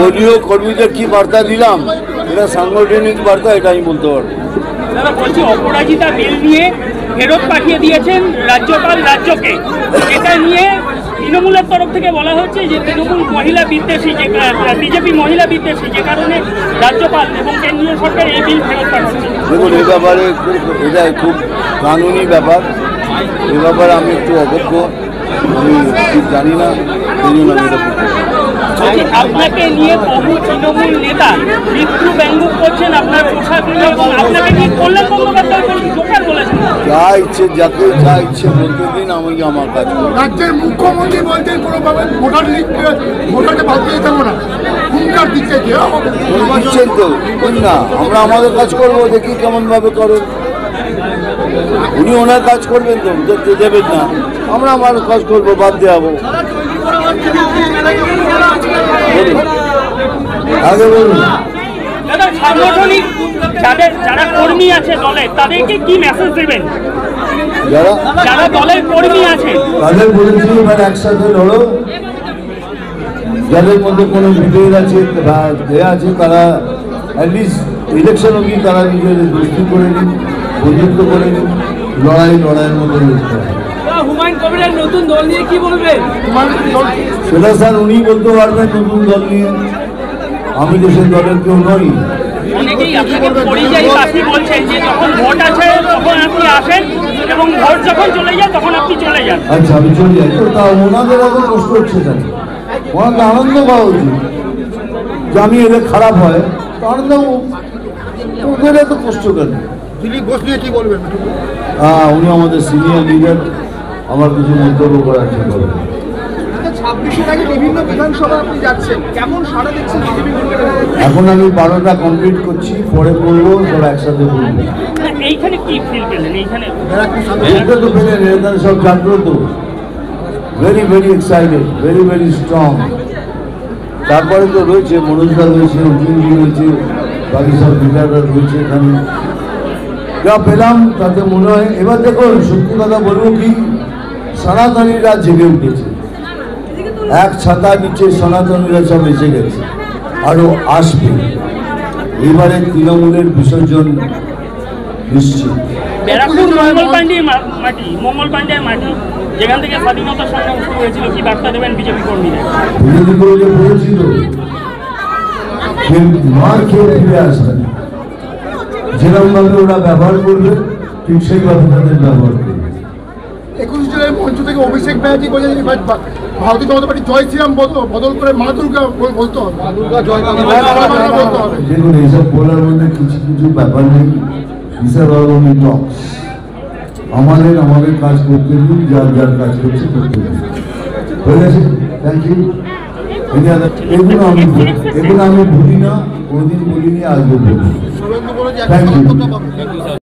দলীয় কর্মীদের কি বার্তা দিলাম, এটা সাংগঠনিক বার্তা, এটা আমি বলতে পারবো। দাদা বলছি, অপরাজিতা বিল নিয়ে ফেরত পাঠিয়ে দিয়েছেন রাজ্যপাল রাজ্যকে। এটা নিয়ে তৃণমূলের তরফ থেকে বলা হচ্ছে যে তৃণমূল মহিলা বিদ্বেষী, যে বিজেপি মহিলা বিদ্বেষী, যে কারণে রাজ্যপাল এবং কেন্দ্রীয় সরকার এই বিল ফেরত পাঠাচ্ছে। দেখুন, এই ব্যাপারে এটা খুব কানুনি ব্যাপার, এ ব্যাপারে আমি একটু অবজ্ঞ, আমি ঠিক জানি না, এই জন্য আমি এটা বলতে পারি। আপনাকে নিয়ে বহু তৃণমূল নেতা মৃত্যু ব্যঙ্গ করছেন, আপনার পোশাক নিয়ে, এবং আপনাকে নিয়ে কল্যাণ বন্দ্যোপাধ্যায় জোকার বলেছেন। যা ইচ্ছে, যাকে যা ইচ্ছে বলতে দিন, আমি আমার কাজ করব। রাজ্যের মুখ্যমন্ত্রী বলছেন কোনোভাবে ভোটারকে বাদ দিয়ে দেবো না, হুঙ্কার দিচ্ছে। দিচ্ছেন তো না, আমরা আমাদের কাজ করবো, দেখি কেমন ভাবে করেন। উনি ওনার কাজ করবেন তো, দেখতে দেবেন না, আমরা আমার কাজ করবো, বাদ দেওয়াবো। আগে বলুন। দাদা, সাংগঠনিক যারা কর্মী আছে দলের, তাদেরকে কি মেসেজ দেবেন? যারা দলের কর্মী আছে তাদের বলেছি এবার একসাথে লড়ো, যাদের মধ্যে কোনো বিভেদ আছে বা দেয়া আছে, তারা অ্যাটলিস্ট ইলেকশন অবধি তারা নিজেদের দোস্তি করে নিন, বন্ধুত্ব করে নিন, লড়াইয়ের মধ্যে লড়তে হবে। হুমায়ুন কবিরের নতুন দল নিয়ে কি বলবেন? সেটা স্যার উনি বলতে পারবেন নতুন দল নিয়ে, আমি দেশের দলের কেউ নই। অনেকেই আপনাকে পরিযায়ী পাখি বলছেন যে যখন ভোট আছে তখন আপনি আসেন এবং ভোট যখন চলে যায় তখন আপনি চলে যান। আচ্ছা, আমি চলে যাই তো, তা ওনাদের এত কষ্ট হচ্ছে কেন? ওনাদের আনন্দ পাওয়া উচিত যে আমি এদের খারাপ হয়, তো আনন্দ, ওদের এত কষ্ট কেন? দিলীপ ঘোষ নিয়ে কি বলবেন? উনি আমাদের সিনিয়র লিডার, আমার কিছু মন্তব্য করার জন্য বলবেন। 26 আগে বিভিন্ন বিধানসভা আপনি যাচ্ছেন, কেমন সাড়া দেখছেন বিজেপি? এখন আমি 12টা কমপ্লিট করছি, পরে করবো, সব একসাথে বলবো। এইখানে কি ফিল পেলেন? এইখানে এইটা তো পেলেন, এখানে সব জাগ্রত, very very excited, very very strong. তারপরে তো রয়েছে মনোজদা রয়েছে, উকিলজি রয়েছে, বাকি সব লিডাররা রয়েছে এখানে। যা পেলাম তাতে মনে হয়, এবার দেখুন সত্যি কথা বলবো কি, সনাতনীরা জেগে উঠেছে, এক ছাতা নিচে সনাতনীরা সব এসে গেছে, আরো আসবে। এবারে তৃণমূলের বিসর্জন নিশ্চিত। ব্যারাকপুর মঙ্গল পাণ্ডের মাটি, যেখান থেকে স্বাধীনতা সংগ্রাম শুরু হয়েছিল, কি বার্তা দেবেন বিজেপি কর্মীদের? বিরোধী করে বলেছিল মার খেয়ে ফিরে আসবেন, যেরকম ভাবে ওরা ব্যবহার করবে ঠিক সেইভাবে তাদের ব্যবহার করবে। 21 জুলাই মঞ্চ থেকে অভিষেক ব্যানার্জি বলেছেন ভারতীয় জনতা পার্টি জয় শ্রীরাম বদল করে মা দুর্গা বলতে হবে। দেখুন, এইসব বলার মধ্যে কিছু কিছু ব্যাপার নেই, টক্স। আমাদের কাজ করতে দিন, যার যার কাজ করছে করতে দিন, হয়ে গেছে। Thank you. এগুলো আমি ভুলি না, কোনোদিন বলিনি, আজও বলি। Thank you.